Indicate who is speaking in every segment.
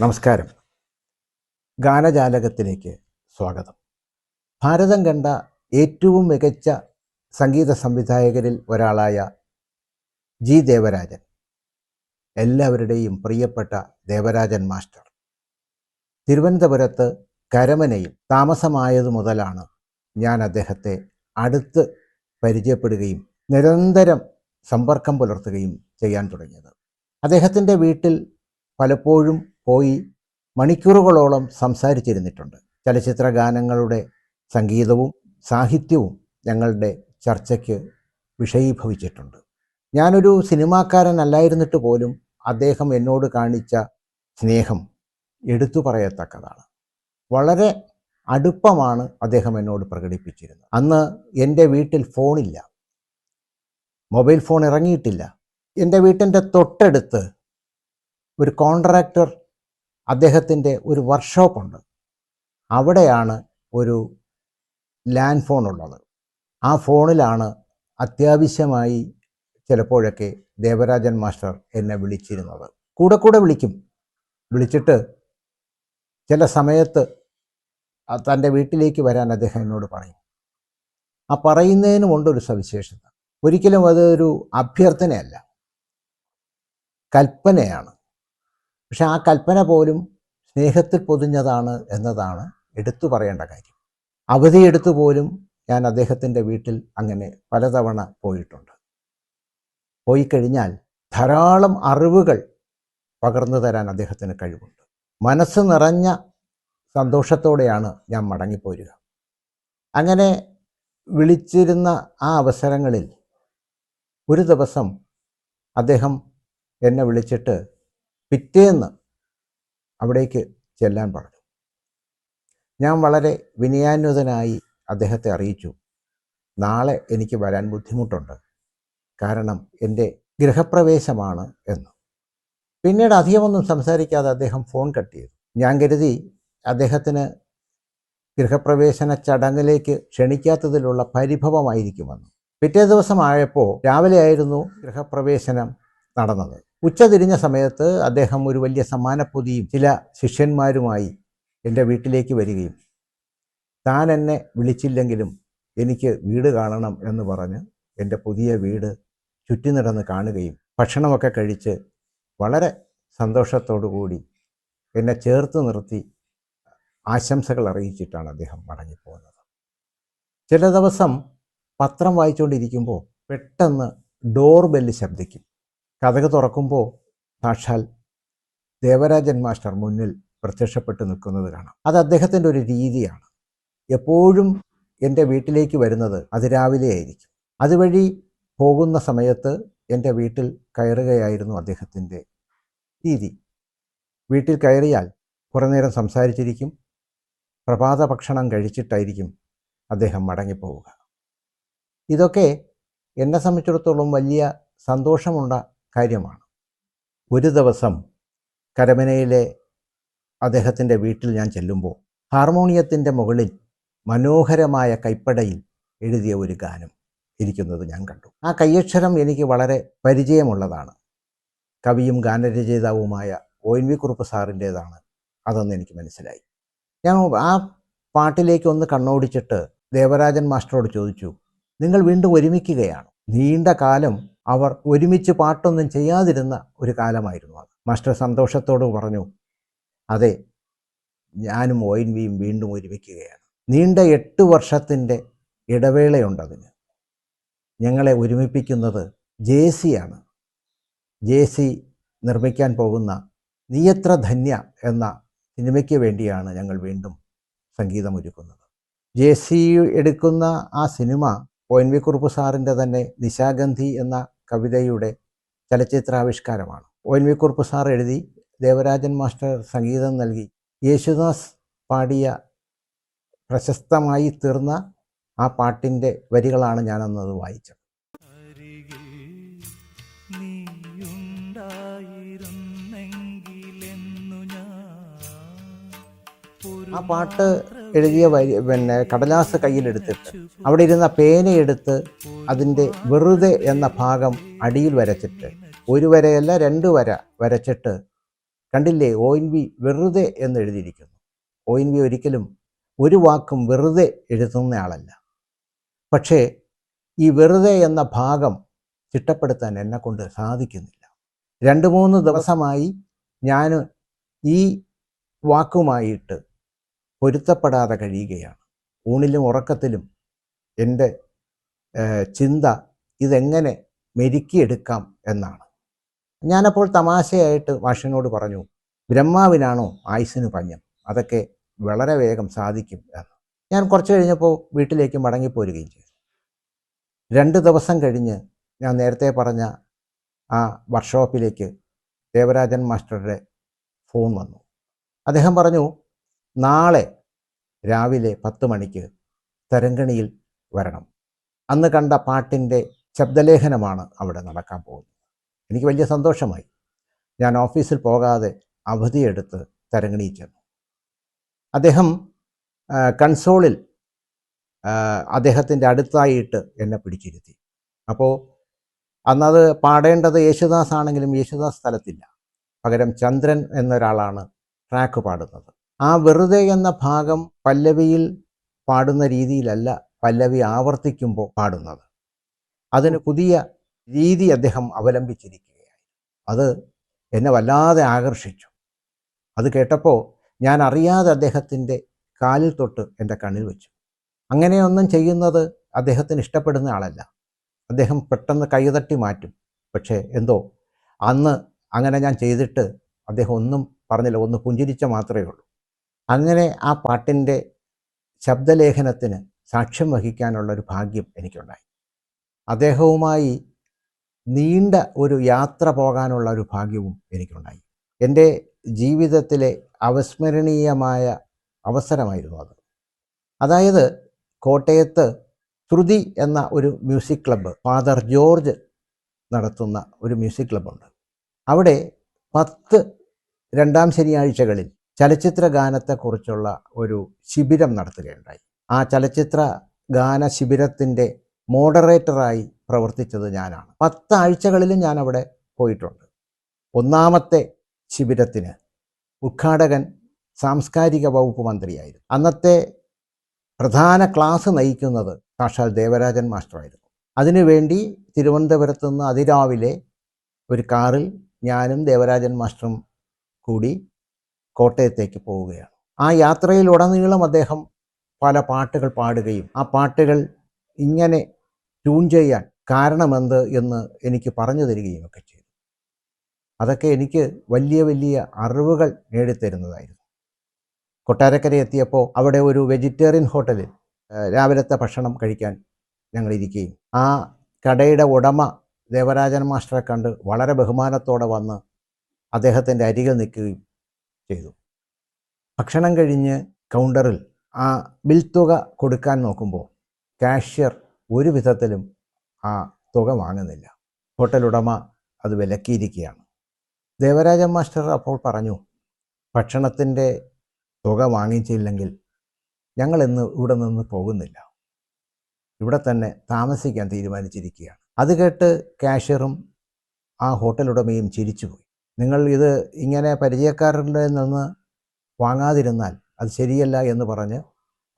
Speaker 1: നമസ്കാരം. ഗാനജാലകത്തിലേക്ക് സ്വാഗതം. ഭാരതം കണ്ട ഏറ്റവും മികച്ച സംഗീത സംവിധായകരിൽ ഒരാളായ ജി ദേവരാജൻ, എല്ലാവരുടെയും പ്രിയപ്പെട്ട ദേവരാജൻ മാസ്റ്റർ, തിരുവനന്തപുരത്ത് കരമനയിൽ താമസമായതു മുതലാണ് ഞാൻ അദ്ദേഹത്തെ അടുത്ത് പരിചയപ്പെടുകയും നിരന്തരം സമ്പർക്കം പുലർത്തുകയും ചെയ്യാൻ തുടങ്ങിയത്. അദ്ദേഹത്തിൻ്റെ വീട്ടിൽ പലപ്പോഴും പോയി മണിക്കൂറുകളോളം സംസാരിച്ചിരുന്നിട്ടുണ്ട്. ചലച്ചിത്ര ഗാനങ്ങളുടെ സംഗീതവും സാഹിത്യവും ഞങ്ങളുടെ ചർച്ചയ്ക്ക് വിഷയീഭവിച്ചിട്ടുണ്ട്. ഞാനൊരു സിനിമാക്കാരനല്ലായിരുന്നിട്ട് പോലും അദ്ദേഹം എന്നോട് കാണിച്ച സ്നേഹം എടുത്തു പറയത്തക്കതാണ്. വളരെ അടുപ്പമാണ് അദ്ദേഹം എന്നോട് പ്രകടിപ്പിച്ചിരുന്നത്. അന്ന് എൻ്റെ വീട്ടിൽ ഫോണില്ല, മൊബൈൽ ഫോൺ ഇറങ്ങിയിട്ടില്ല. എൻ്റെ വീട്ടിൻ്റെ തൊട്ടടുത്ത് ഒരു കോൺട്രാക്ടർ അദ്ദേഹത്തിൻ്റെ ഒരു വർക്ക്ഷോപ്പുണ്ട്. അവിടെയാണ് ഒരു ലാൻഡ് ഫോൺ ഉള്ളത്. ആ ഫോണിലാണ് അത്യാവശ്യമായി ചിലപ്പോഴൊക്കെ ദേവരാജൻ മാസ്റ്റർ എന്നെ വിളിച്ചിരുന്നത്. കൂടെ വിളിക്കും. വിളിച്ചിട്ട് ചില സമയത്ത് തൻ്റെ വീട്ടിലേക്ക് വരാൻ അദ്ദേഹം എന്നോട് പറയും. ആ പറയുന്നതിനുമുണ്ടൊരു സവിശേഷത. ഒരിക്കലും അതൊരു അഭ്യർത്ഥനയല്ല, കൽപ്പനയാണ്. പക്ഷെ ആ കൽപ്പന പോലും സ്നേഹത്തിൽ പൊതിഞ്ഞതാണ് എന്നതാണ് എടുത്തു പറയേണ്ട കാര്യം. അവധിയെടുത്തു പോലും ഞാൻ അദ്ദേഹത്തിൻ്റെ വീട്ടിൽ അങ്ങനെ പലതവണ പോയിട്ടുണ്ട്. പോയി കഴിഞ്ഞാൽ ധാരാളം അറിവുകൾ പകർന്നു തരാൻ അദ്ദേഹത്തിന് കഴിവുണ്ട്. മനസ്സ് നിറഞ്ഞ സന്തോഷത്തോടെയാണ് ഞാൻ മടങ്ങിപ്പോരുക. അങ്ങനെ വിളിച്ചിരുന്ന ആ അവസരങ്ങളിൽ ഒരു ദിവസം അദ്ദേഹം എന്നെ വിളിച്ചിട്ട് പിറ്റേന്ന് അവിടേക്ക് ചെല്ലാൻ പറഞ്ഞു. ഞാൻ വളരെ വിനയാന്വിതനായി അദ്ദേഹത്തെ അറിയിച്ചു, നാളെ എനിക്ക് വരാൻ ബുദ്ധിമുട്ടുണ്ട്, കാരണം എൻ്റെ ഗൃഹപ്രവേശമാണ് എന്ന്. പിന്നീട് അധികമൊന്നും സംസാരിക്കാതെ അദ്ദേഹം ഫോൺ കട്ട് ചെയ്തു. ഞാൻ കരുതി അദ്ദേഹത്തിന് ഗൃഹപ്രവേശന ചടങ്ങിലേക്ക് ക്ഷണിക്കാത്തതിലുള്ള പരിഭവമായിരിക്കുമെന്ന്. പിറ്റേ ദിവസമായപ്പോൾ രാവിലെ ആയിരുന്നു ഗൃഹപ്രവേശനം നടന്നത്. ഉച്ച തിരിഞ്ഞ സമയത്ത് അദ്ദേഹം ഒരു വലിയ സമ്മാനപ്പൊതിയും ചില ശിഷ്യന്മാരുമായി എൻ്റെ വീട്ടിലേക്ക് വരികയും താൻ എന്നെ വിളിച്ചില്ലെങ്കിലും എനിക്ക് വീട് കാണണം എന്ന് പറഞ്ഞ് എൻ്റെ പുതിയ വീട് ചുറ്റി നടന്ന് കാണുകയും ഭക്ഷണമൊക്കെ കഴിച്ച് വളരെ സന്തോഷത്തോടു കൂടി എന്നെ ചേർത്ത് നിർത്തി ആശംസകൾ അറിയിച്ചിട്ടാണ് അദ്ദേഹം മടങ്ങിപ്പോകുന്നത്. ചില ദിവസം പത്രം വായിച്ചുകൊണ്ടിരിക്കുമ്പോൾ പെട്ടെന്ന് ഡോർ ബെല്ല് ശബ്ദിക്കും. കതക് തുറക്കുമ്പോൾ സാക്ഷാൽ ദേവരാജൻ മാസ്റ്റർ മുന്നിൽ പ്രത്യക്ഷപ്പെട്ട് നിൽക്കുന്നത് കാണാം. അത് അദ്ദേഹത്തിൻ്റെ ഒരു രീതിയാണ്. എപ്പോഴും എൻ്റെ വീട്ടിലേക്ക് വരുന്നത് അതിരാവിലെ ആയിരിക്കും. അതുവഴി പോകുന്ന സമയത്ത് എൻ്റെ വീട്ടിൽ കയറുകയായിരുന്നു അദ്ദേഹത്തിൻ്റെ രീതി. വീട്ടിൽ കയറിയാൽ കുറേ നേരം സംസാരിച്ചിരിക്കും. പ്രഭാത ഭക്ഷണം കഴിച്ചിട്ടായിരിക്കും അദ്ദേഹം മടങ്ങിപ്പോവുക. ഇതൊക്കെ എന്നെ സംബന്ധിച്ചിടത്തോളം വലിയ സന്തോഷമുണ്ട കാര്യമാണ്. ഒരു ദിവസം കരമനയിലെ അദ്ദേഹത്തിൻ്റെ വീട്ടിൽ ഞാൻ ചെല്ലുമ്പോൾ ഹാർമോണിയത്തിൻ്റെ മുകളിൽ മനോഹരമായ കൈപ്പടയിൽ എഴുതിയ ഒരു ഗാനം ഇരിക്കുന്നത് ഞാൻ കണ്ടു. ആ കയ്യക്ഷരം എനിക്ക് വളരെ പരിചയമുള്ളതാണ്. കവിയും ഗാനരചയിതാവുമായ ONV കുറുപ്പ് സാറിൻ്റേതാണ് അതെന്ന് എനിക്ക് മനസ്സിലായി. ഞാൻ ആ പാട്ടിലേക്ക് ഒന്ന് കണ്ണോടിച്ചിട്ട് ദേവരാജൻ മാസ്റ്ററോട് ചോദിച്ചു, നിങ്ങൾ വീണ്ടും ഒരുമിക്കുകയാണ്? നീണ്ട കാലം അവർ ഒരുമിച്ച് പാട്ടൊന്നും ചെയ്യാതിരുന്ന ഒരു കാലമായിരുന്നു അത്. മാസ്റ്റർ സന്തോഷത്തോട് പറഞ്ഞു, അതെ, ഞാനും ONVയും വീണ്ടും ഒരുമിക്കുകയാണ്. നീണ്ട 8 വർഷത്തിൻ്റെ ഇടവേളയുണ്ടതിന്. ഞങ്ങളെ ഒരുമിപ്പിക്കുന്നത് ജേസിയാണ്. ജേസി നിർമ്മിക്കാൻ പോകുന്ന നീയത്ര ധന്യ എന്ന സിനിമയ്ക്ക് വേണ്ടിയാണ് ഞങ്ങൾ വീണ്ടും സംഗീതമൊരുക്കുന്നത്. ജേസി എടുക്കുന്ന ആ സിനിമ ONV കുറുപ്പ് സാറിൻ്റെ തന്നെ നിശാഗന്ധി എന്ന കവിതയുടെ ചലച്ചിത്രാവിഷ്കാരമാണ്. ONV കുറുപ്പ് സാർ എഴുതി ദേവരാജൻ മാസ്റ്റർ സംഗീതം നൽകി യേശുദാസ് പാടിയ പ്രശസ്തമായി തീർന്ന ആ പാട്ടിൻ്റെ വരികളാണ് ഞാനന്നത് വായിച്ചത്. ആ പാട്ട് എഴുതിയ കടലാസ് കയ്യിലെടുത്തിട്ട് അവിടെ ഇരുന്ന പേനയെടുത്ത് അതിൻ്റെ വെറുതെ എന്ന ഭാഗം അടിയിൽ വരച്ചിട്ട്, ഒരു വരയല്ല 2 വര വരച്ചിട്ട് കണ്ടില്ലേ ONV വെറുതെ എന്ന് എഴുതിയിരിക്കുന്നു. ONV ഒരിക്കലും ഒരു വാക്കും വെറുതെ എഴുതുന്നയാളല്ല. പക്ഷേ ഈ വെറുതെ എന്ന ഭാഗം ചിട്ടപ്പെടുത്താൻ എന്നെക്കൊണ്ട് സാധിക്കുന്നില്ല. 2-3 ദിവസമായി ഞാൻ ഈ വാക്കുമായിട്ട് പൊരുത്തപ്പെടാതെ കഴിയുകയാണ്. ഊണിലും ഉറക്കത്തിലും എൻ്റെ ചിന്ത ഇതെങ്ങനെ മെരുക്കിയെടുക്കാം എന്നാണ്. ഞാനപ്പോൾ തമാശയായിട്ട് മാഷിനോട് പറഞ്ഞു, ബ്രഹ്മാവിനാണോ ആയുസ്സിന് പഞ്ഞം, അതൊക്കെ വളരെ വേഗം സാധിക്കും എന്ന്. ഞാൻ കുറച്ച് കഴിഞ്ഞപ്പോൾ വീട്ടിലേക്ക് മടങ്ങിപ്പോരുകയും ചെയ്തു. 2 ദിവസം കഴിഞ്ഞ് ഞാൻ നേരത്തെ പറഞ്ഞ ആ വർക്ക്ഷോപ്പിലേക്ക് ദേവരാജൻ മാസ്റ്ററുടെ ഫോൺ വന്നു. അദ്ദേഹം പറഞ്ഞു, നാളെ രാവിലെ 10 മണിക്ക് തരങ്കണിയിൽ വരണം. അന്ന് കണ്ട പാട്ടിൻ്റെ ശബ്ദലേഖനമാണ് അവിടെ നടക്കാൻ പോകുന്നത്. എനിക്ക് വലിയ സന്തോഷമായി. ഞാൻ ഓഫീസിൽ പോകാതെ അവധിയെടുത്ത് തരങ്കണിയിൽ ചെന്നു. അദ്ദേഹം കൺസോളിൽ അദ്ദേഹത്തിൻ്റെ അടുത്തായിട്ട് എന്നെ പിടിച്ചിരുത്തി. അപ്പോൾ അന്നത് പാടേണ്ടത് യേശുദാസ് ആണെങ്കിലും യേശുദാസ് സ്ഥലത്തില്ല. പകരം ചന്ദ്രൻ എന്നൊരാളാണ് ട്രാക്ക് പാടുന്നത്. ആ വെറുതെ എന്ന ഭാഗം പല്ലവിയിൽ പാടുന്ന രീതിയിലല്ല പല്ലവി ആവർത്തിക്കുമ്പോൾ പാടുന്നത്. അതിന് പുതിയ രീതി അദ്ദേഹം അവലംബിച്ചിരിക്കുകയായി. അത് എന്നെ വല്ലാതെ ആകർഷിച്ചു. അത് കേട്ടപ്പോൾ ഞാൻ അറിയാതെ അദ്ദേഹത്തിൻ്റെ കാലിൽ തൊട്ട് എൻ്റെ കണ്ണിൽ വെച്ചു. അങ്ങനെയൊന്നും ചെയ്യുന്നത് അദ്ദേഹത്തിന് ഇഷ്ടപ്പെടുന്ന ആളല്ല. അദ്ദേഹം പെട്ടെന്ന് കൈതട്ടി മാറ്റും. പക്ഷേ എന്തോ അന്ന് അങ്ങനെ ഞാൻ ചെയ്തിട്ട് അദ്ദേഹം ഒന്നും പറഞ്ഞില്ല, ഒന്ന് പുഞ്ചിരിച്ച മാത്രമേ ഉള്ളൂ. അങ്ങനെ ആ പാട്ടിൻ്റെ ശബ്ദലേഖനത്തിന് സാക്ഷ്യം വഹിക്കാനുള്ളൊരു ഭാഗ്യം എനിക്കുണ്ടായി. അദ്ദേഹവുമായി നീണ്ട ഒരു യാത്ര പോകാനുള്ള ഒരു ഭാഗ്യവും എനിക്കുണ്ടായി. എൻ്റെ ജീവിതത്തിലെ അവിസ്മരണീയമായ അവസരമായിരുന്നു അത്. അതായത് കോട്ടയത്ത് ശ്രുതി എന്ന ഒരു മ്യൂസിക് ക്ലബ്ബ്, ഫാദർ ജോർജ് നടത്തുന്ന ഒരു മ്യൂസിക് ക്ലബ്ബുണ്ട്. അവിടെ 10 രണ്ടാം ശനിയാഴ്ചകളിൽ ചലച്ചിത്ര ഗാനത്തെക്കുറിച്ചുള്ള ഒരു ശിബിരം നടത്തുകയുണ്ടായി. ആ ചലച്ചിത്ര ഗാന ശിബിരത്തിൻ്റെ മോഡറേറ്ററായി പ്രവർത്തിച്ചത് ഞാനാണ്. 10 ആഴ്ചകളിലും ഞാൻ അവിടെ പോയിട്ടുണ്ട്. ഒന്നാമത്തെ ശിബിരത്തിന് ഉദ്ഘാടകൻ സാംസ്കാരിക വകുപ്പ് മന്ത്രിയായിരുന്നു. അന്നത്തെ പ്രധാന ക്ലാസ് നയിക്കുന്നത് സാക്ഷാൽ ദേവരാജൻ മാസ്റ്ററായിരുന്നു. അതിനുവേണ്ടി തിരുവനന്തപുരത്ത് നിന്ന് അതിരാവിലെ ഒരു കാറിൽ ഞാനും ദേവരാജൻ മാസ്റ്ററും കൂടി കോട്ടയത്തേക്ക് പോവുകയാണ്. ആ യാത്രയിലുടനീളം അദ്ദേഹം പല പാട്ടുകൾ പാടുകയും ആ പാട്ടുകൾ ഇങ്ങനെ ട്യൂൺ ചെയ്യാൻ കാരണമെന്ത് എന്ന് എനിക്ക് പറഞ്ഞു തരികയും ഒക്കെ ചെയ്തു. അതൊക്കെ എനിക്ക് വലിയ വലിയ അറിവുകൾ നേടിത്തരുന്നതായിരുന്നു. കൊട്ടാരക്കര എത്തിയപ്പോൾ അവിടെ ഒരു വെജിറ്റേറിയൻ ഹോട്ടലിൽ രാവിലത്തെ ഭക്ഷണം കഴിക്കാൻ ഞങ്ങൾ ഇരിക്കുകയും ആ കടയുടെ ഉടമ ദേവരാജൻ മാസ്റ്ററെ കണ്ട് വളരെ ബഹുമാനത്തോടെ വന്ന് അദ്ദേഹത്തിൻ്റെ അരികിൽ നിൽക്കുകയും ചെയ്തു. ഭക്ഷണം കഴിഞ്ഞ് കൗണ്ടറിൽ ആ ബിൽ തുക കൊടുക്കാൻ നോക്കുമ്പോൾ കാഷ്യർ ഒരു വിധത്തിലും ആ തുക വാങ്ങുന്നില്ല. ഹോട്ടൽ ഉടമ അത് വിലക്കിയിരിക്കുകയാണ്. ദേവരാജൻ മാസ്റ്റർ അപ്പോൾ പറഞ്ഞു, ഭക്ഷണത്തിൻ്റെ തുക വാങ്ങിച്ചില്ലെങ്കിൽ ഞങ്ങൾ ഇന്ന് ഇവിടെ നിന്ന് പോകുന്നില്ല, ഇവിടെ തന്നെ താമസിക്കാൻ തീരുമാനിച്ചിരിക്കുകയാണ്. അത് കേട്ട് കാഷ്യറും ആ ഹോട്ടൽ ഉടമയും ചിരിച്ചുപോയി. നിങ്ങൾ ഇത് ഇങ്ങനെ പരിചയക്കാരുടെ നിന്ന് വാങ്ങാതിരുന്നാൽ അത് ശരിയല്ല എന്ന് പറഞ്ഞ്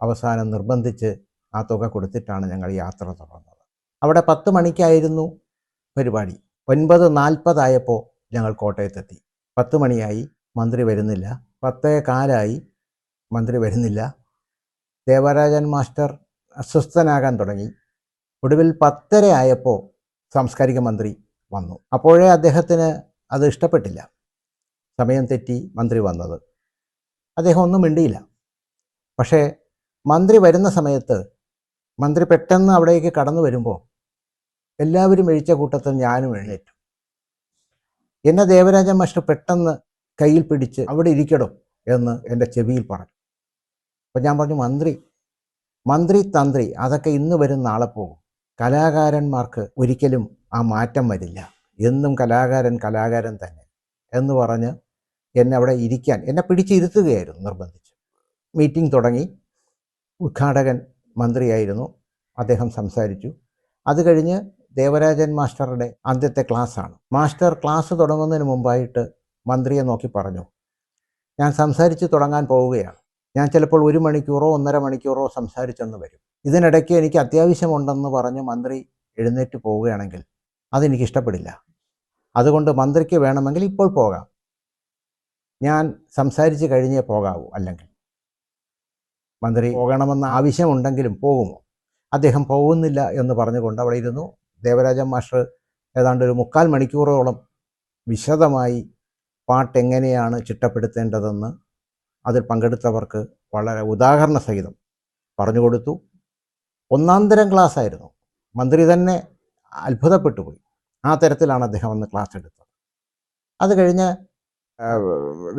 Speaker 1: അവസാനം നിർബന്ധിച്ച് ആ തുക കൊടുത്തിട്ടാണ് ഞങ്ങൾ യാത്ര തുടർന്നത്. അവിടെ 10 മണിക്കായിരുന്നു പരിപാടി. 9:40 ഞങ്ങൾ കോട്ടയത്തെത്തി. 10 മണിയായി, മന്ത്രി വരുന്നില്ല. 10:15 മന്ത്രി വരുന്നില്ല. ദേവരാജൻ മാസ്റ്റർ അസ്വസ്ഥനാകാൻ തുടങ്ങി. ഒടുവിൽ 10:30 സാംസ്കാരിക മന്ത്രി വന്നു. അപ്പോഴേ അദ്ദേഹത്തിന് അത് ഇഷ്ടപ്പെട്ടില്ല, സമയം തെറ്റി മന്ത്രി വന്നത്. അദ്ദേഹം ഒന്നും മിണ്ടിയില്ല. പക്ഷേ മന്ത്രി വരുന്ന സമയത്ത് മന്ത്രി പെട്ടെന്ന് അവിടേക്ക് കടന്നു വരുമ്പോൾ എല്ലാവരും എഴുച്ച കൂട്ടത്തിൽ ഞാനും എഴുന്നേറ്റു. എന്നെ ദേവരാജൻ മാസ്റ്റർ പെട്ടെന്ന് കയ്യിൽ പിടിച്ച് അവിടെ ഇരിക്കടോ എന്ന് എൻ്റെ ചെവിയിൽ പറഞ്ഞു. അപ്പം ഞാൻ പറഞ്ഞു, മന്ത്രി തന്ത്രി അതൊക്കെ ഇന്ന് വരും നാളെ പോകും. കലാകാരന്മാർക്ക് ഒരിക്കലും ആ മാറ്റം വരില്ല, എന്നും കലാകാരൻ തന്നെ എന്ന് പറഞ്ഞ് എന്നെ അവിടെ ഇരിക്കാൻ എന്നെ പിടിച്ചിരുത്തുകയായിരുന്നു നിർബന്ധിച്ച്. മീറ്റിംഗ് തുടങ്ങി. ഉദ്ഘാടകൻ മന്ത്രിയായിരുന്നു, അദ്ദേഹം സംസാരിച്ചു. അത് കഴിഞ്ഞ് ദേവരാജൻ മാസ്റ്ററുടെ ആദ്യത്തെ ക്ലാസ്സാണ്. മാസ്റ്റർ ക്ലാസ് തുടങ്ങുന്നതിന് മുമ്പായിട്ട് മന്ത്രിയെ നോക്കി പറഞ്ഞു, ഞാൻ സംസാരിച്ച് തുടങ്ങാൻ പോവുകയാണ്. ഞാൻ ചിലപ്പോൾ 1 മണിക്കൂറോ 1.5 മണിക്കൂറോ സംസാരിച്ചെന്ന് വരും. ഇതിനിടയ്ക്ക് എനിക്ക് അത്യാവശ്യമുണ്ടെന്ന് പറഞ്ഞ് മന്ത്രി എഴുന്നേറ്റ് പോവുകയാണെങ്കിൽ അതെനിക്ക് ഇഷ്ടപ്പെടില്ല. അതുകൊണ്ട് മന്ത്രിക്ക് വേണമെങ്കിൽ ഇപ്പോൾ പോകാം, ഞാൻ സംസാരിച്ച് കഴിഞ്ഞേ പോകാവൂ. അല്ലെങ്കിൽ മന്ത്രി പോകണമെന്ന ആവശ്യമുണ്ടെങ്കിലും പോകുമോ? അദ്ദേഹം പോകുന്നില്ല എന്ന് പറഞ്ഞുകൊണ്ട് അവിടെ ഇരുന്നു. ദേവരാജൻ മാസ്റ്റർ ഏതാണ്ട് ഒരു 3/4 മണിക്കൂറോളം വിശദമായി പാട്ടെങ്ങനെയാണ് ചിട്ടപ്പെടുത്തേണ്ടതെന്ന് അതിൽ പങ്കെടുത്തവർക്ക് വളരെ ഉദാഹരണ സഹിതം പറഞ്ഞു കൊടുത്തു. 1-ാം തരം ക്ലാസ് ആയിരുന്നു. മന്ത്രി തന്നെ അത്ഭുതപ്പെട്ടു പോയി. ആ തരത്തിലാണ് അദ്ദേഹം അന്ന് ക്ലാസ് എടുത്തത്. അത് കഴിഞ്ഞ്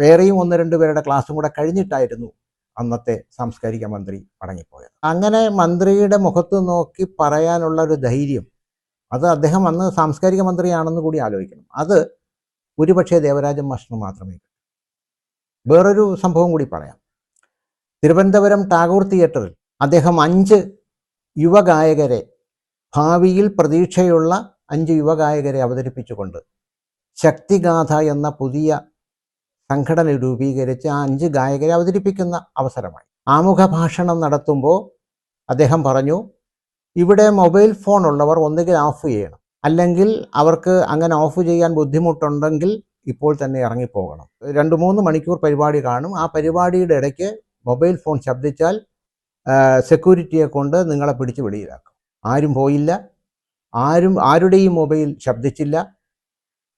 Speaker 1: വേറെയും 1-2 പേരുടെ ക്ലാസ്സും കൂടെ കഴിഞ്ഞിട്ടായിരുന്നു അന്നത്തെ സാംസ്കാരിക മന്ത്രി മടങ്ങിപ്പോയത്. അങ്ങനെ മന്ത്രിയുടെ മുഖത്ത് നോക്കി പറയാനുള്ള ഒരു ധൈര്യം, അത് അദ്ദേഹം അന്ന് സാംസ്കാരിക മന്ത്രിയാണെന്ന് കൂടി ആലോചിക്കണം. അത് ഒരുപക്ഷെ ദേവരാജൻ മാസ്റ്റർ മാത്രമേ. വേറൊരു സംഭവം കൂടി പറയാം. തിരുവനന്തപുരം ടാഗോർ തിയേറ്ററിൽ അദ്ദേഹം 5 യുവഗായകരെ, ഭാവിയിൽ പ്രതീക്ഷയുള്ള 5 യുവഗായകരെ അവതരിപ്പിച്ചുകൊണ്ട് ശക്തിഗാഥ എന്ന പുതിയ സംഘടന രൂപീകരിച്ച് ആ 5 ഗായകരെ അവതരിപ്പിക്കുന്ന അവസരമായി. ആമുഖ ഭാഷണം നടത്തുമ്പോൾ അദ്ദേഹം പറഞ്ഞു, ഇവിടെ മൊബൈൽ ഫോൺ ഉള്ളവർ ഒന്നുകിൽ ഓഫ് ചെയ്യണം, അല്ലെങ്കിൽ അവർക്ക് അങ്ങനെ ഓഫ് ചെയ്യാൻ ബുദ്ധിമുട്ടുണ്ടെങ്കിൽ ഇപ്പോൾ തന്നെ ഇറങ്ങിപ്പോകണം. 2-3 മണിക്കൂർ പരിപാടി കാണും. ആ പരിപാടിയുടെ ഇടയ്ക്ക് മൊബൈൽ ഫോൺ ശബ്ദിച്ചാൽ സെക്യൂരിറ്റിയെ കൊണ്ട് നിങ്ങളെ പിടിച്ച് വെളിയിലാക്കും. ആരും പോയില്ല, ആരുടെയും മൊബൈൽ ശബ്ദിച്ചില്ല.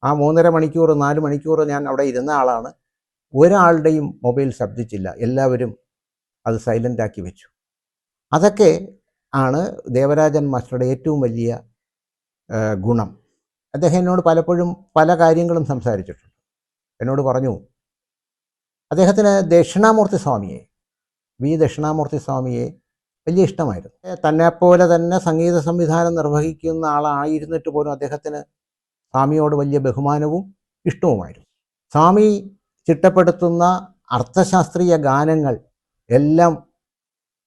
Speaker 1: ആ 3.5 മണിക്കൂർ 4 മണിക്കൂർ ഞാൻ അവിടെ ഇരുന്ന ആളാണ്. ഒരാളുടെയും മൊബൈൽ ശബ്ദിച്ചില്ല. എല്ലാവരും അത് സൈലൻ്റാക്കി വെച്ചു. അതൊക്കെ ആണ് ദേവരാജൻ മാസ്റ്ററുടെ ഏറ്റവും വലിയ ഗുണം. അദ്ദേഹം എന്നോട് പലപ്പോഴും പല കാര്യങ്ങളും സംസാരിച്ചിട്ടുണ്ട്. എന്നോട് പറഞ്ഞു, അദ്ദേഹത്തിന് ദക്ഷിണാമൂർത്തി സ്വാമിയെ, വി ദക്ഷിണാമൂർത്തി സ്വാമിയെ വലിയ ഇഷ്ടമായിരുന്നു. തന്നെപ്പോലെ തന്നെ സംഗീത സംവിധാനം നിർവഹിക്കുന്ന ആളായിരുന്നിട്ട് പോലും അദ്ദേഹത്തിന് സ്വാമിയോട് വലിയ ബഹുമാനവും ഇഷ്ടവുമായിരുന്നു. സ്വാമി ചിട്ടപ്പെടുത്തുന്ന അർത്ഥശാസ്ത്രീയ ഗാനങ്ങൾ എല്ലാം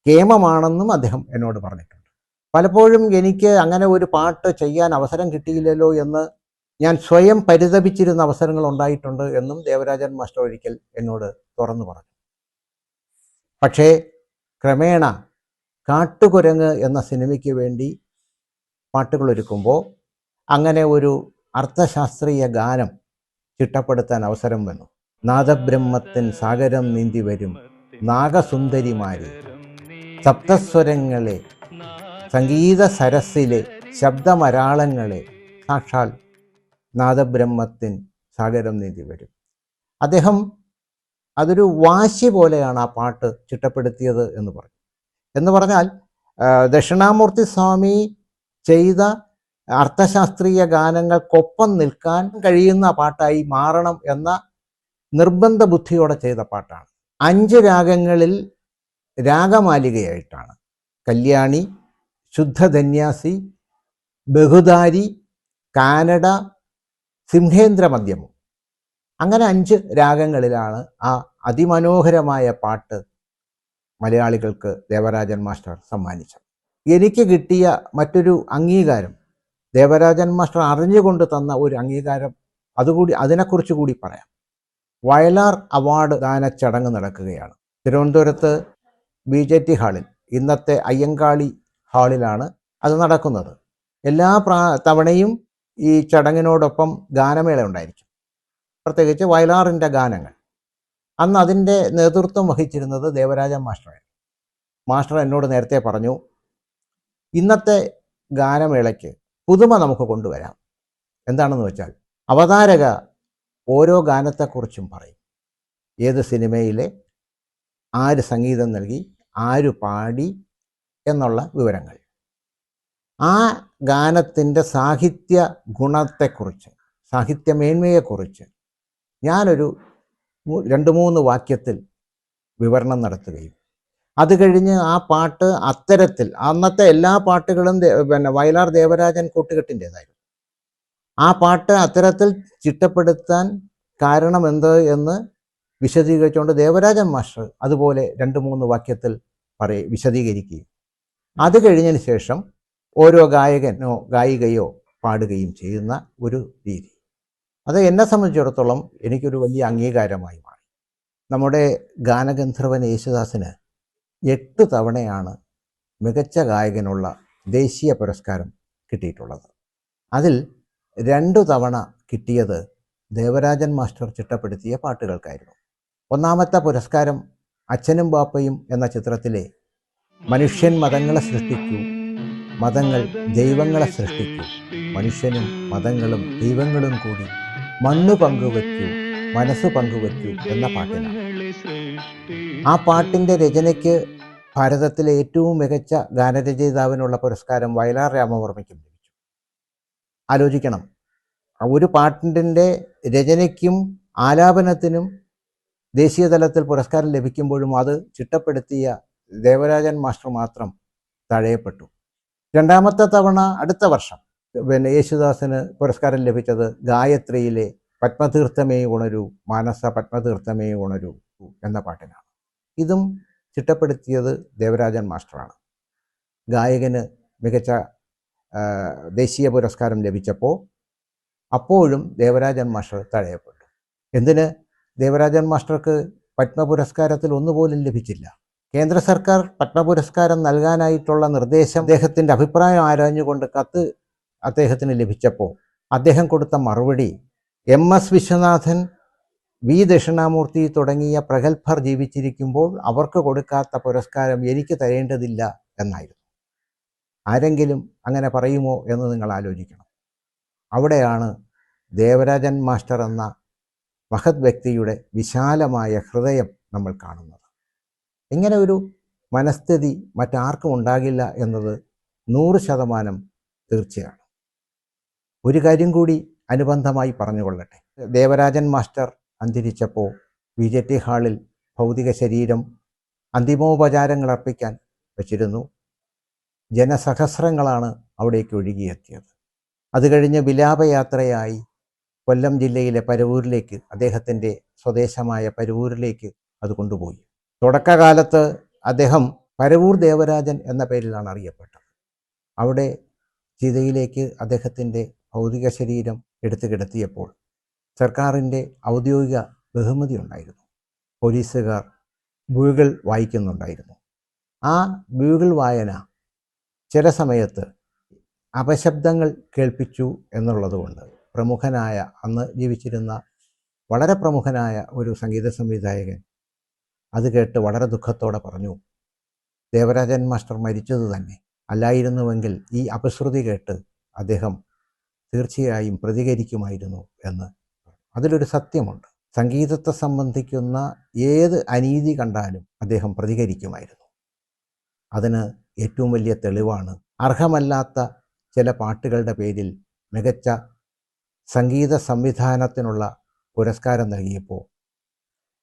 Speaker 1: കേമമാണെന്നും അദ്ദേഹം എന്നോട് പറഞ്ഞിട്ടുണ്ട്. പലപ്പോഴും എനിക്ക് അങ്ങനെ ഒരു പാട്ട് ചെയ്യാൻ അവസരം കിട്ടിയില്ലല്ലോ എന്ന് ഞാൻ സ്വയം പരിതപിച്ചിരുന്ന അവസരങ്ങൾ ഉണ്ടായിട്ടുണ്ട് എന്നും ദേവരാജൻ മാസ്റ്റർ ഒരിക്കൽ എന്നോട് തുറന്നു പറഞ്ഞു. പക്ഷേ ക്രമേണ കാട്ടുകുരങ്ങ് എന്ന സിനിമയ്ക്ക് വേണ്ടി പാട്ടുകൾ ഒരുക്കുമ്പോൾ അങ്ങനെ ഒരു അർത്ഥശാസ്ത്രീയ ഗാനം ചിട്ടപ്പെടുത്താൻ അവസരം വന്നു. നാദബ്രഹ്മത്തിൻ സാഗരം നീന്തി വരും നാഗസുന്ദരിമാരെ, സപ്തസ്വരങ്ങളെ, സംഗീത സരസിലെ ശബ്ദമരാളങ്ങളെ, സാക്ഷാൽ നാദബ്രഹ്മത്തിൻ സാഗരം നീന്തി വരും. അദ്ദേഹം അതൊരു വാശി പോലെയാണ് ആ പാട്ട് ചിട്ടപ്പെടുത്തിയത് എന്ന് പറഞ്ഞാൽ ദക്ഷിണാമൂർത്തി സ്വാമി ചെയ്ത അർത്ഥശാസ്ത്രീയ ഗാനങ്ങൾക്കൊപ്പം നിൽക്കാൻ കഴിയുന്ന പാട്ടായി മാറണം എന്ന നിർബന്ധ ബുദ്ധിയോടെ ചെയ്ത പാട്ടാണ്. 5 രാഗങ്ങളിൽ രാഗമാലികയായിട്ടാണ് കല്യാണി, ശുദ്ധധന്യാസി, ബഹുധാരി, കാനഡ, സിംഹേന്ദ്ര മധ്യമം, അങ്ങനെ 5 രാഗങ്ങളിലാണ് ആ അതിമനോഹരമായ പാട്ട് മലയാളികൾക്ക് ദേവരാജൻ മാസ്റ്റർ സമ്മാനിച്ചത്. എനിക്ക് കിട്ടിയ മറ്റൊരു അംഗീകാരം, ദേവരാജൻ മാസ്റ്റർ അറിഞ്ഞുകൊണ്ട് തന്ന ഒരു അംഗീകാരം, അതിനെക്കുറിച്ച് കൂടി പറയാം. വയലാർ അവാർഡ് ദാന ചടങ്ങ് നടക്കുകയാണ് തിരുവനന്തപുരത്ത് BJT ഹാളിൽ. ഇന്നത്തെ അയ്യങ്കാളി ഹാളിലാണ് അത് നടക്കുന്നത്. എല്ലാ തവണയും ഈ ചടങ്ങിനോടൊപ്പം ഗാനമേള ഉണ്ടായിരിക്കും, പ്രത്യേകിച്ച് വയലാറിൻ്റെ ഗാനങ്ങൾ. അന്ന് അതിൻ്റെ നേതൃത്വം വഹിച്ചിരുന്നത് ദേവരാജൻ മാസ്റ്ററായിരുന്നു. മാസ്റ്റർ എന്നോട് നേരത്തെ പറഞ്ഞു, ഇന്നത്തെ ഗാനമേളയ്ക്ക് പുതുമ നമുക്ക് കൊണ്ടുവരാം. എന്താണെന്ന് വെച്ചാൽ അവതാരക ഓരോ ഗാനത്തെക്കുറിച്ചും പറയും. ഏത് സിനിമയിലെ, ആര് സംഗീതം നൽകി, ആര് പാടി എന്നുള്ള വിവരങ്ങൾ. ആ ഗാനത്തിൻ്റെ സാഹിത്യ ഗുണത്തെക്കുറിച്ച്, സാഹിത്യമേന്മയെക്കുറിച്ച് ഞാനൊരു 2-3 വാക്യത്തിൽ വിവരണം നടത്തുകയും അത് കഴിഞ്ഞ് ആ പാട്ട് അത്തരത്തിൽ, അന്നത്തെ എല്ലാ പാട്ടുകളും വയലാർ ദേവരാജൻ കൂട്ടുകെട്ടിൻ്റേതായിരുന്നു. ആ പാട്ട് അത്തരത്തിൽ ചിട്ടപ്പെടുത്താൻ കാരണം എന്ത് എന്ന് വിശദീകരിച്ചുകൊണ്ട് ദേവരാജൻ മാസ്റ്റർ അതുപോലെ 2-3 വാക്യത്തിൽ വിശദീകരിക്കുകയും അത് കഴിഞ്ഞതിന് ശേഷം ഓരോ ഗായകനോ ഗായികയോ പാടുകയും ചെയ്യുന്ന ഒരു രീതി. അത് എന്നെ സംബന്ധിച്ചിടത്തോളം എനിക്കൊരു വലിയ അംഗീകാരമായി മാറി. നമ്മുടെ ഗാനഗന്ധർവൻ യേശുദാസിന് 8 തവണയാണ് മികച്ച ഗായകനുള്ള ദേശീയ പുരസ്കാരം കിട്ടിയിട്ടുള്ളത്. അതിൽ 2 തവണ കിട്ടിയത് ദേവരാജൻ മാസ്റ്റർ ചിട്ടപ്പെടുത്തിയ പാട്ടുകൾക്കായിരുന്നു. ഒന്നാമത്തെ പുരസ്കാരം അച്ഛനും ബാപ്പയും എന്ന ചിത്രത്തിലെ മനുഷ്യൻ മതങ്ങളെ സൃഷ്ടിക്കൂ, മതങ്ങൾ ദൈവങ്ങളെ സൃഷ്ടിക്കൂ, മനുഷ്യനും മതങ്ങളും ദൈവങ്ങളും കൂടി മണ്ണ് പങ്കുവയ്ക്കൂ, മനസ്സ് പങ്കുവയ്ക്കൂ എന്ന പാട്ടിനാണ്. ആ പാട്ടിൻ്റെ രചനയ്ക്ക് ഭാരതത്തിലെ ഏറ്റവും മികച്ച ഗാനരചയിതാവിനുള്ള പുരസ്കാരം വയലാർ രാമവർമ്മയ്ക്കും ലഭിച്ചു. ആലോചിക്കണം, ഒരു പാട്ടിൻ്റെ രചനയ്ക്കും ആലാപനത്തിനും ദേശീയ തലത്തിൽ പുരസ്കാരം ലഭിക്കുമ്പോഴും അത് ചിട്ടപ്പെടുത്തിയ ദേവരാജൻ മാസ്റ്റർ മാത്രം തഴയപ്പെട്ടു. രണ്ടാമത്തെ തവണ അടുത്ത വർഷം യേശുദാസിന് പുരസ്കാരം ലഭിച്ചത് ഗായത്രിയിലെ പത്മതീർത്ഥമേ ഉണരൂ, മാനസ പത്മതീർത്ഥമേ ഉണരൂ എന്ന പാട്ടിനാണ്. ഇതും ചിട്ടപ്പെടുത്തിയത് ദേവരാജൻ മാസ്റ്ററാണ്. ഗായകന് മികച്ച ദേശീയ പുരസ്കാരം ലഭിച്ചപ്പോൾ അപ്പോഴും ദേവരാജൻ മാസ്റ്റർ തഴയപ്പെട്ടു. എന്തിന്? ദേവരാജൻ മാസ്റ്റർക്ക് പത്മപുരസ്കാരത്തിൽ ഒന്നുപോലും ലഭിച്ചില്ല. കേന്ദ്ര സർക്കാർ പത്മപുരസ്കാരം നൽകാനായിട്ടുള്ള നിർദ്ദേശം, അദ്ദേഹത്തിൻ്റെ അഭിപ്രായം ആരാഞ്ഞുകൊണ്ട് കത്ത് അദ്ദേഹത്തിന് ലഭിച്ചപ്പോൾ അദ്ദേഹം കൊടുത്ത മറുപടി MS വിശ്വനാഥൻ, വി ദക്ഷിണാമൂർത്തി തുടങ്ങിയ പ്രഗത്ഭർ ജീവിച്ചിരിക്കുമ്പോൾ അവർക്ക് കൊടുക്കാത്ത പുരസ്കാരം എനിക്ക് തരേണ്ടതില്ല എന്നായിരുന്നു. ആരെങ്കിലും അങ്ങനെ പറയുമോ എന്ന് നിങ്ങൾ ആലോചിക്കണം. അവിടെയാണ് ദേവരാജൻ മാസ്റ്റർ എന്ന മഹത് വ്യക്തിയുടെ വിശാലമായ ഹൃദയം നമ്മൾ കാണുന്നത്. ഇങ്ങനെ ഒരു മനസ്ഥിതി മറ്റാർക്കും ഉണ്ടാകില്ല എന്നത് 100% തീർച്ചയാണ്. ഒരു കാര്യം കൂടി അനുബന്ധമായി പറഞ്ഞുകൊള്ളട്ടെ. ദേവരാജൻ മാസ്റ്റർ അന്തരിച്ചപ്പോൾ VJT ഹാളിൽ ഭൗതിക ശരീരം അന്തിമോപചാരങ്ങൾ അർപ്പിക്കാൻ വച്ചിരുന്നു. ജനസഹസ്രങ്ങളാണ് അവിടേക്ക് ഒഴുകിയെത്തിയത്. അത് കഴിഞ്ഞ് വിലാപയാത്രയായി കൊല്ലം ജില്ലയിലെ പരവൂരിലേക്ക്, അദ്ദേഹത്തിൻ്റെ സ്വദേശമായ പരവൂരിലേക്ക് അത് കൊണ്ടുപോയി. തുടക്കകാലത്ത് അദ്ദേഹം പരവൂർ ദേവരാജൻ എന്ന പേരിലാണ് അറിയപ്പെട്ടത്. അവിടെ ചിതയിലേക്ക് അദ്ദേഹത്തിൻ്റെ ഭൗതിക ശരീരം എടുത്തു കിടത്തിയപ്പോൾ സർക്കാരിൻ്റെ ഔദ്യോഗിക ബഹുമതി ഉണ്ടായിരുന്നു. പോലീസുകാർ ബ്യൂഗിൾ വായിക്കുന്നുണ്ടായിരുന്നു. ആ ബ്യൂഗിൾ വായന ചില സമയത്ത് അപശബ്ദങ്ങൾ കേൾപ്പിച്ചു എന്നുള്ളതുകൊണ്ട് പ്രമുഖനായ, അന്ന് ജീവിച്ചിരുന്ന വളരെ പ്രമുഖനായ ഒരു സംഗീത സംവിധായകൻ അത് കേട്ട് വളരെ ദുഃഖത്തോടെ പറഞ്ഞു, ദേവരാജൻ മാസ്റ്റർ മരിച്ചത് തന്നെ അല്ലായിരുന്നുവെങ്കിൽ ഈ അപശ്രുതി കേട്ട് അദ്ദേഹം തീർച്ചയായും പ്രതികരിക്കുമായിരുന്നു എന്ന്. അതിലൊരു സത്യമുണ്ട്. സംഗീതത്തെ സംബന്ധിക്കുന്ന ഏത് അനീതി കണ്ടാലും അദ്ദേഹം പ്രതികരിക്കുമായിരുന്നു. അതിന് ഏറ്റവും വലിയ തെളിവാണ് അർഹമല്ലാത്ത ചില പാട്ടുകളുടെ പേരിൽ മികച്ച സംഗീത സംവിധാനത്തിനുള്ള പുരസ്കാരം നൽകിയപ്പോൾ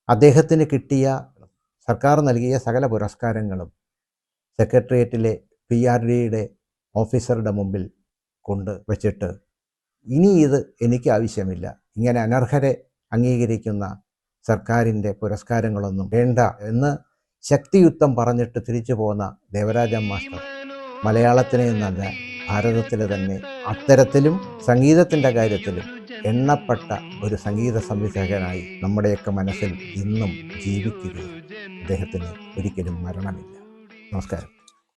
Speaker 1: അദ്ദേഹത്തിന് കിട്ടിയ, സർക്കാർ നൽകിയ സകല പുരസ്കാരങ്ങളും സെക്രട്ടേറിയറ്റിലെ PRDയുടെ ഓഫീസറുടെ മുമ്പിൽ കൊണ്ട് വച്ചിട്ട്, ഇനി ഇത് എനിക്ക് ആവശ്യമില്ല, ഇങ്ങനെ അനർഹരെ അംഗീകരിക്കുന്ന സർക്കാരിൻ്റെ പുരസ്കാരങ്ങളൊന്നും വേണ്ട എന്ന് ശക്തിയുക്തം പറഞ്ഞിട്ട് തിരിച്ചു പോന്ന ദേവരാജൻ മാസ്റ്റർ മലയാളത്തിനെ എന്നല്ല ഭാരതത്തിലെ തന്നെ അത്തരത്തിലും സംഗീതത്തിൻ്റെ കാര്യത്തിലും എണ്ണപ്പെട്ട ഒരു സംഗീത സംവിധായകനായി നമ്മുടെയൊക്കെ മനസ്സിൽ ഇന്നും ജീവിക്കുകയാണ്. അദ്ദേഹത്തിന് ഒരിക്കലും മരണമില്ല. നമസ്കാരം.